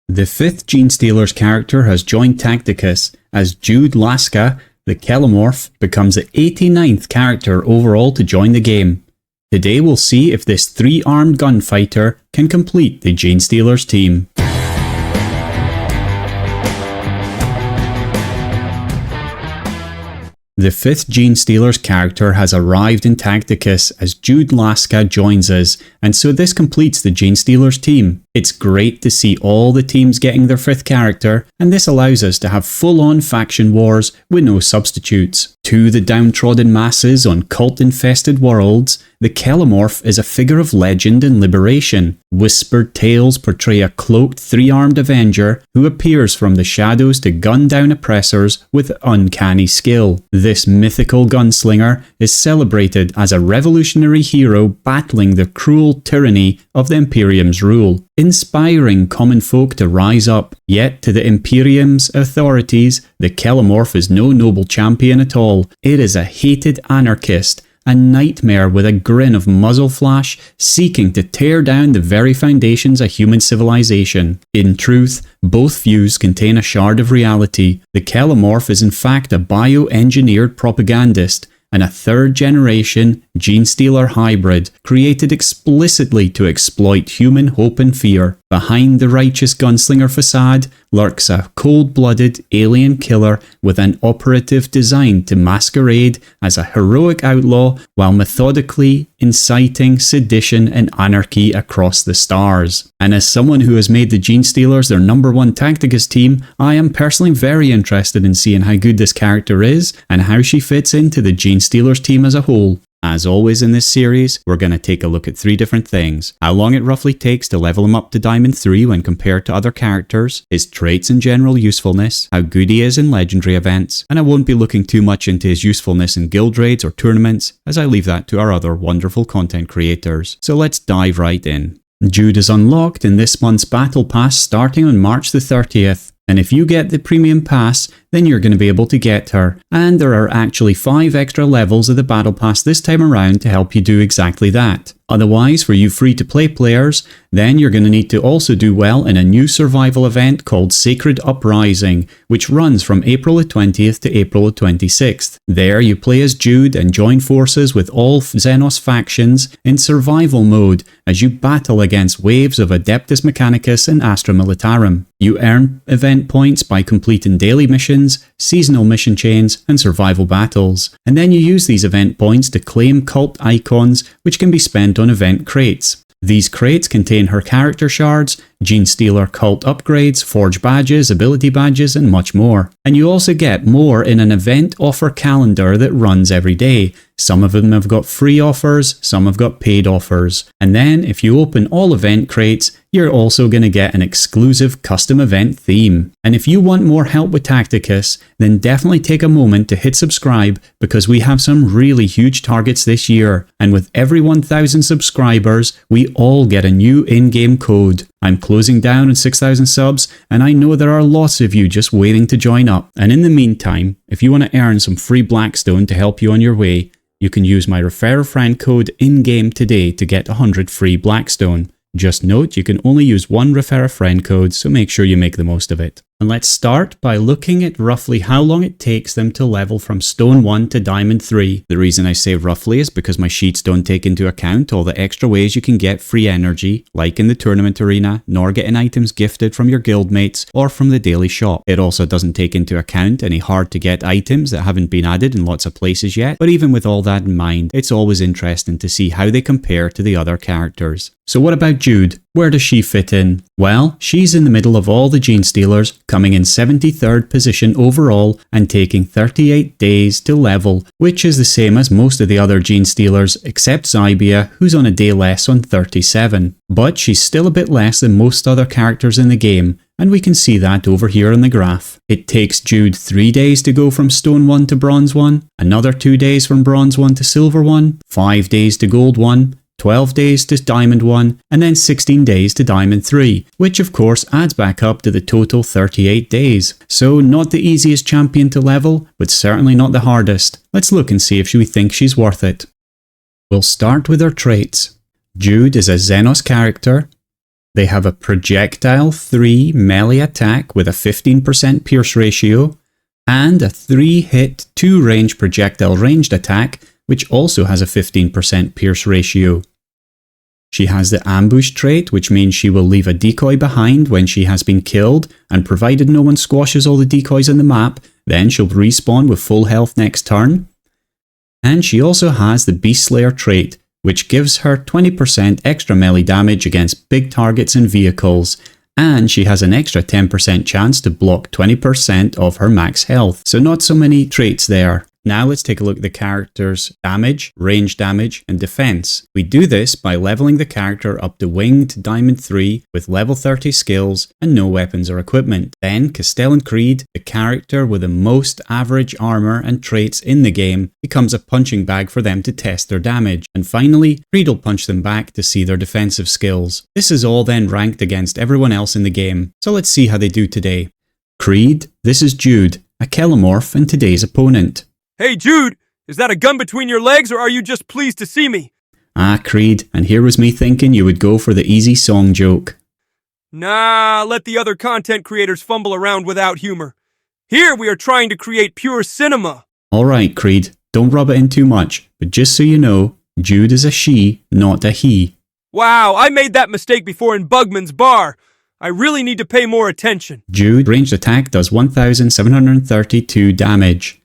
The 5th Genestealers character has joined Tacticus, as Judh Lhaska, the Kelomorph, becomes the 89th character overall to join the game. Today we'll see if this 3-armed gunfighter can complete the Genestealers team. The 5th Genestealers character has arrived in Tacticus as Judh Lhaska joins us, and so this completes the Genestealers team. It's great to see all the teams getting their 5th character, and this allows us to have full-on faction wars with no substitutes. To the downtrodden masses on cult-infested worlds, the Kelomorph is a figure of legend and liberation. Whispered tales portray a cloaked 3-armed avenger who appears from the shadows to gun down oppressors with uncanny skill. This mythical gunslinger is celebrated as a revolutionary hero battling the cruel tyranny of the Imperium's rule, inspiring common folk to rise up. Yet to the Imperium's authorities, the Kelomorph is no noble champion at all. It is a hated anarchist, a nightmare with a grin of muzzle flash, seeking to tear down the very foundations of human civilization. In truth, both views contain a shard of reality. The Kelomorph is in fact a bioengineered propagandist, and a 3rd-generation Genestealer hybrid created explicitly to exploit human hope and fear. Behind the righteous gunslinger facade lurks a cold-blooded alien killer with an operative designed to masquerade as a heroic outlaw while methodically inciting sedition and anarchy across the stars. And as someone who has made the Genestealers their #1 Tacticus team, I am personally very interested in seeing how good this character is and how she fits into the Genestealers team as a whole. As always in this series, we're going to take a look at 3 different things: how long it roughly takes to level him up to Diamond 3 when compared to other characters, his traits and general usefulness, how good he is in legendary events, and I won't be looking too much into his usefulness in guild raids or tournaments, as I leave that to our other wonderful content creators. So let's dive right in. Judh is unlocked in this month's Battle Pass starting on March the 30th. And if you get the premium pass, then you're going to be able to get her. And there are actually 5 extra levels of the Battle Pass this time around to help you do exactly that. Otherwise, for you free-to-play players, then you're going to need to also do well in a new survival event called Sacred Uprising, which runs from April the 20th to April the 26th. There you play as Judh and join forces with all Xenos factions in survival mode as you battle against waves of Adeptus Mechanicus and Astra Militarum. You earn event points by completing daily missions, seasonal mission chains, and survival battles. And then you use these event points to claim cult icons, which can be spent on event crates. These crates contain her character shards, Genestealer cult upgrades, forge badges, ability badges, and much more. And you also get more in an event offer calendar that runs every day. Some of them have got free offers, some have got paid offers. And then if you open all event crates, you're also going to get an exclusive custom event theme. And if you want more help with Tacticus, then definitely take a moment to hit subscribe, because we have some really huge targets this year. And with every 1,000 subscribers, we all get a new in-game code. I'm closing down on 6,000 subs, and I know there are lots of you just waiting to join up. And in the meantime, if you want to earn some free blackstone to help you on your way, you can use my Referral Code in-game today to get 100 free blackstone. Just note, you can only use one Referral Code, so make sure you make the most of it. And let's start by looking at roughly how long it takes them to level from Stone 1 to Diamond 3. The reason I say roughly is because my sheets don't take into account all the extra ways you can get free energy, like in the tournament arena, nor getting items gifted from your guildmates or from the daily shop. It also doesn't take into account any hard to get items that haven't been added in lots of places yet, but even with all that in mind, it's always interesting to see how they compare to the other characters. So what about Judh? Where does she fit in? Well, she's in the middle of all the Genestealers, coming in 73rd position overall and taking 38 days to level, which is the same as most of the other Genestealers except Zybia, who's on a day less on 37. But she's still a bit less than most other characters in the game, and we can see that over here on the graph. It takes Judh 3 days to go from Stone 1 to Bronze 1, another 2 days from Bronze 1 to Silver 1, 5 days to Gold 1, 12 days to Diamond 1, and then 16 days to Diamond 3, which of course adds back up to the total 38 days. So not the easiest champion to level, but certainly not the hardest. Let's look and see if we think she's worth it. We'll start with her traits. Judh is a Xenos character. They have a projectile 3 melee attack with a 15% pierce ratio, and a 3-hit 2-range projectile ranged attack, which also has a 15% pierce ratio. She has the ambush trait, which means she will leave a decoy behind when she has been killed, and provided no one squashes all the decoys on the map, then she'll respawn with full health next turn. And she also has the Beast Slayer trait, which gives her 20% extra melee damage against big targets and vehicles, and she has an extra 10% chance to block 20% of her max health. So not so many traits there. Now let's take a look at the character's damage, range damage, and defense. We do this by leveling the character up to Winged Diamond 3 with level 30 skills and no weapons or equipment. Then Castellan Creed, the character with the most average armor and traits in the game, becomes a punching bag for them to test their damage. And finally, Creed will punch them back to see their defensive skills. This is all then ranked against everyone else in the game. So let's see how they do today. Creed, this is Judh, a Kelomorph and today's opponent. Hey Judh, is that a gun between your legs or are you just pleased to see me? Ah, Creed, and here was me thinking you would go for the easy song joke. Nah, let the other content creators fumble around without humor. Here we are trying to create pure cinema. Alright, Creed, don't rub it in too much, but just so you know, Judh is a she, not a he. Wow, I made that mistake before in Bugman's bar. I really need to pay more attention. Judh ranged attack does 1,732 damage.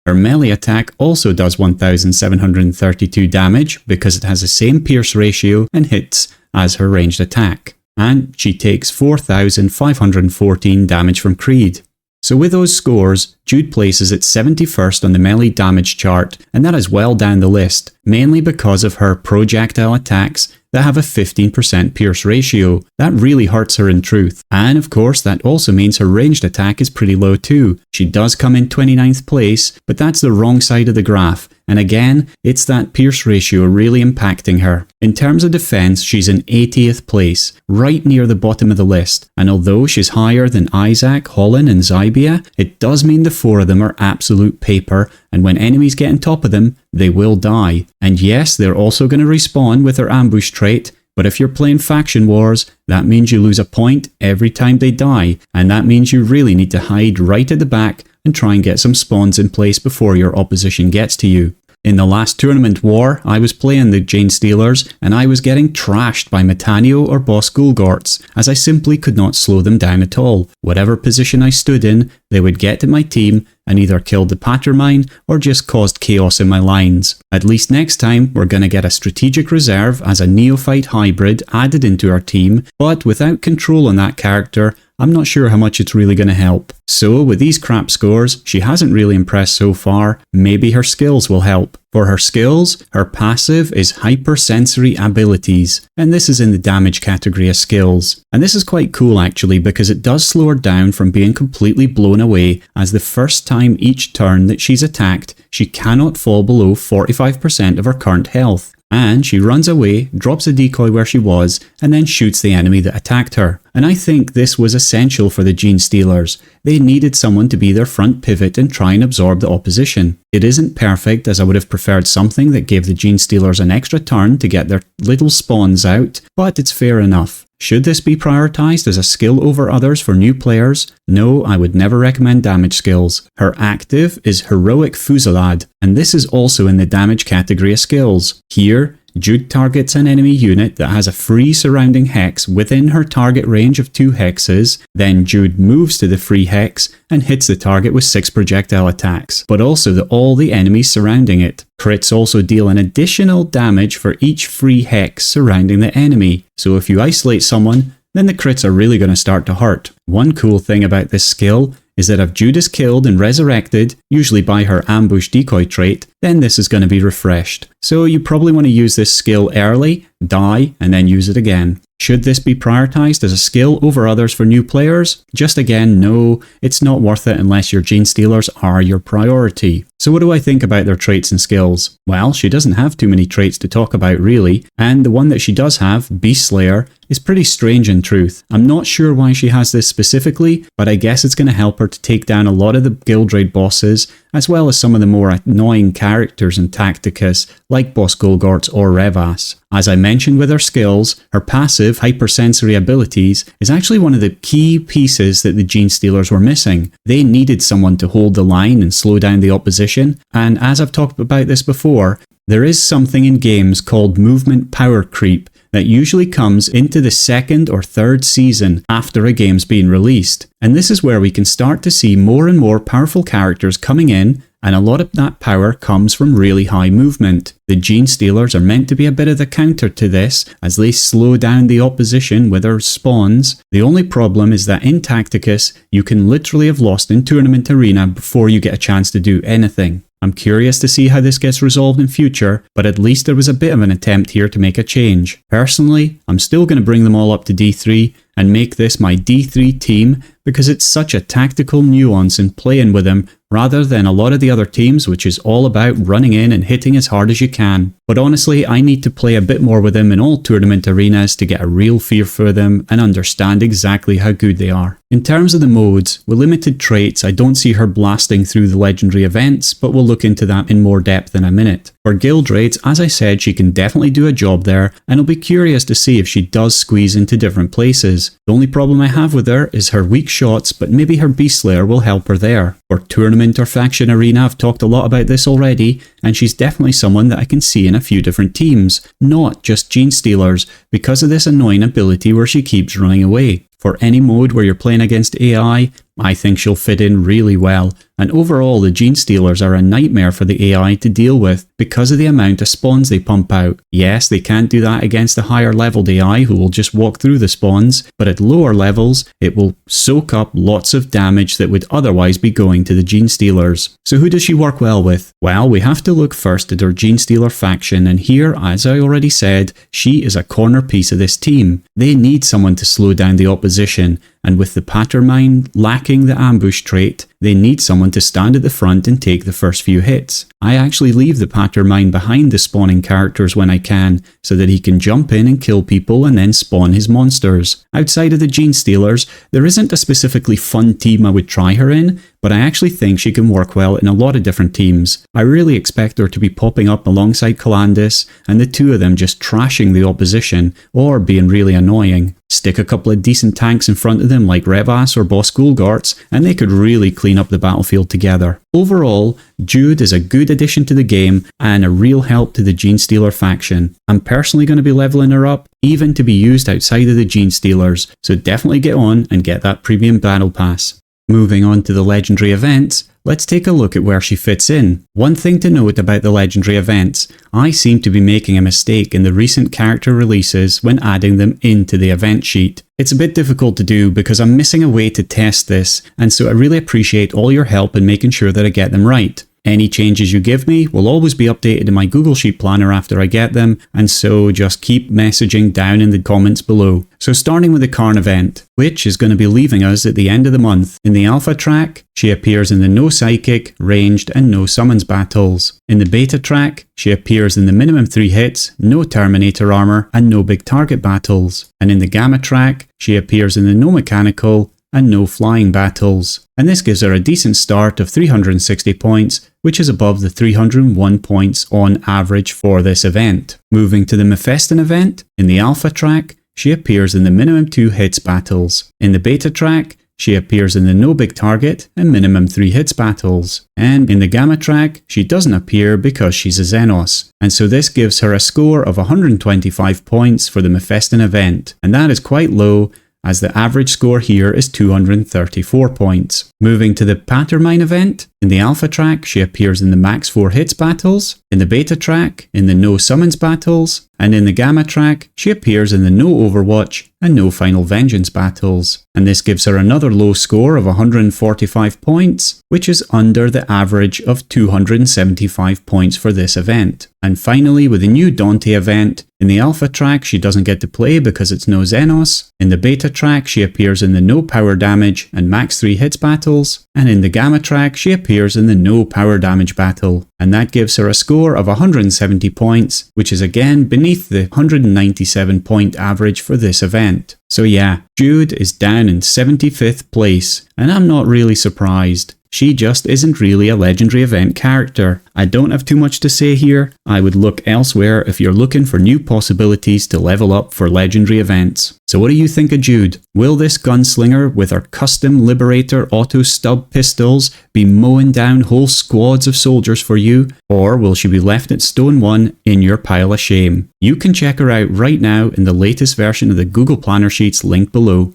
Her melee attack also does 1,732 damage because it has the same pierce ratio and hits as her ranged attack. And she takes 4,514 damage from Creed. So with those scores, Judh places it 71st on the melee damage chart, and that is well down the list, mainly because of her projectile attacks that have a 15% pierce ratio. That really hurts her in truth. And of course, that also means her ranged attack is pretty low too. She does come in 29th place, but that's the wrong side of the graph. And again, it's that pierce ratio really impacting her. In terms of defense, she's in 80th place, right near the bottom of the list. And although she's higher than Isaac, Holland and Zybia, it does mean the four of them are absolute paper, and when enemies get on top of them, they will die. And yes, they're also going to respawn with their ambush trait, but if you're playing faction wars, that means you lose a point every time they die, and that means you really need to hide right at the back and try and get some spawns in place before your opposition gets to you. In the last tournament war, I was playing the Genestealers, and I was getting trashed by Metanio or Boss Gulgorts, as I simply could not slow them down at all. Whatever position I stood in, they would get to my team and either killed the Pattermine or just caused chaos in my lines. At least next time, we're going to get a strategic reserve as a neophyte hybrid added into our team, but without control on that character, I'm not sure how much it's really going to help. So with these crap scores, she hasn't really impressed so far. Maybe her skills will help. For her skills, her passive is hypersensory abilities, and this is in the damage category of skills. And this is quite cool actually, because it does slow her down from being completely blown away, as the first time each turn that she's attacked, she cannot fall below 45% of her current health. And she runs away, drops a decoy where she was, and then shoots the enemy that attacked her. And I think this was essential for the Genestealers. They needed someone to be their front pivot and try and absorb the opposition. It isn't perfect, as I would have preferred something that gave the Genestealers an extra turn to get their little spawns out, but it's fair enough. Should this be prioritized as a skill over others for new players? No, I would never recommend damage skills. Her active is Heroic Fusillade, and this is also in the damage category of skills. Here, Judh targets an enemy unit that has a free surrounding hex within her target range of 2 hexes, then Judh moves to the free hex and hits the target with 6 projectile attacks, but also all the enemies surrounding it. Crits also deal an additional damage for each free hex surrounding the enemy, so if you isolate someone, then the crits are really going to start to hurt. One cool thing about this skill is that if Judh is killed and resurrected, usually by her ambush decoy trait, then this is going to be refreshed. So you probably want to use this skill early, die, and then use it again. Should this be prioritized as a skill over others for new players? Just again, no, it's not worth it unless your Genestealers are your priority. So what do I think about their traits and skills? Well, she doesn't have too many traits to talk about really, and the one that she does have, Beast Slayer, is pretty strange in truth. I'm not sure why she has this specifically, but I guess it's going to help her to take down a lot of the guild raid bosses, as well as some of the more annoying characters in Tacticus, like Boss Gulgorts or Revas. As I mentioned with her skills, her passive hypersensory abilities is actually one of the key pieces that the Genestealers were missing. They needed someone to hold the line and slow down the opposition, and as I've talked about this before, there is something in games called movement power creep that usually comes into the second or third season after a game's been released. And this is where we can start to see more and more powerful characters coming in, and a lot of that power comes from really high movement. The Genestealers are meant to be a bit of the counter to this, as they slow down the opposition with their spawns. The only problem is that in Tacticus, you can literally have lost in Tournament Arena before you get a chance to do anything. I'm curious to see how this gets resolved in future, but at least there was a bit of an attempt here to make a change. Personally, I'm still going to bring them all up to D3 and make this my D3 team because it's such a tactical nuance in playing with them rather than a lot of the other teams, which is all about running in and hitting as hard as you can. But honestly, I need to play a bit more with them in all tournament arenas to get a real feel for them and understand exactly how good they are. In terms of the modes, with limited traits, I don't see her blasting through the legendary events, but we'll look into that in more depth in a minute. For guild raids, as I said, she can definitely do a job there, and I'll be curious to see if she does squeeze into different places. The only problem I have with her is her weak shots, but maybe her Beast Slayer will help her there. For tournament or faction arena, I've talked a lot about this already, and she's definitely someone that I can see in a few different teams, not just Genestealers, because of this annoying ability where she keeps running away. For any mode where you're playing against AI, I think she'll fit in really well, and overall the Genestealers are a nightmare for the AI to deal with because of the amount of spawns they pump out. Yes, they can't do that against the higher leveled AI who will just walk through the spawns, but at lower levels it will soak up lots of damage that would otherwise be going to the Genestealers. So who does she work well with? Well, we have to look first at her Genestealer faction, and here, as I already said, she is a corner piece of this team. They need someone to slow down the opposition, and with the Pattermine lacking the ambush trait, they need someone to stand at the front and take the first few hits. I actually leave the Pattermine behind the spawning characters when I can, so that he can jump in and kill people and then spawn his monsters. Outside of the Genestealers, there isn't a specifically fun team I would try her in, but I actually think she can work well in a lot of different teams. I really expect her to be popping up alongside Calandus, and the two of them just trashing the opposition, or being really annoying. Stick a couple of decent tanks in front of them like Revas or Boss Gulgarts, and they could really clean up the battlefield together. Overall, Judh is a good addition to the game and a real help to the Genestealer faction. I'm personally going to be leveling her up, even to be used outside of the Genestealers, so definitely get on and get that premium battle pass. Moving on to the legendary events, let's take a look at where she fits in. One thing to note about the legendary events, I seem to be making a mistake in the recent character releases when adding them into the event sheet. It's a bit difficult to do because I'm missing a way to test this, and so I really appreciate all your help in making sure that I get them right. Any changes you give me will always be updated in my Google Sheet Planner after I get them, and so just keep messaging down in the comments below. So starting with the Karn event, which is going to be leaving us at the end of the month. In the Alpha track, she appears in the No Psychic, Ranged and No Summons battles. In the Beta track, she appears in the minimum 3 hits, no Terminator armor and no big target battles. And in the Gamma track, she appears in the No Mechanical and no flying battles. And this gives her a decent start of 360 points, which is above the 301 points on average for this event. Moving to the Mephiston event, in the Alpha track, she appears in the minimum 2 hits battles. In the Beta track, she appears in the no big target and minimum 3 hits battles. And in the Gamma track, she doesn't appear because she's a Xenos. And so this gives her a score of 125 points for the Mephiston event. And that is quite low, as the average score here is 234 points. Moving to the Pattermine event, in the Alpha track, she appears in the max 4 hits battles, in the Beta track, in the no summons battles, and in the Gamma track, she appears in the no Overwatch and no Final Vengeance battles. And this gives her another low score of 145 points, which is under the average of 275 points for this event. And finally, with the new Dante event, in the Alpha track, she doesn't get to play because it's no Xenos. In the Beta track, she appears in the no power damage and max 3 hits battles. And in the Gamma track, she appears in the no power damage battle. And that gives her a score of 170 points, which is again beneath the 197 point average for this event. So yeah, Judh is down in 75th place, and I'm not really surprised. She just isn't really a legendary event character. I don't have too much to say here. I would look elsewhere if you're looking for new possibilities to level up for legendary events. So what do you think of Judh? Will this gunslinger with her custom Liberator auto stub pistols be mowing down whole squads of soldiers for you, or will she be left at stone 1 in your pile of shame? You can check her out right now in the latest version of the Google Planner Sheets linked below.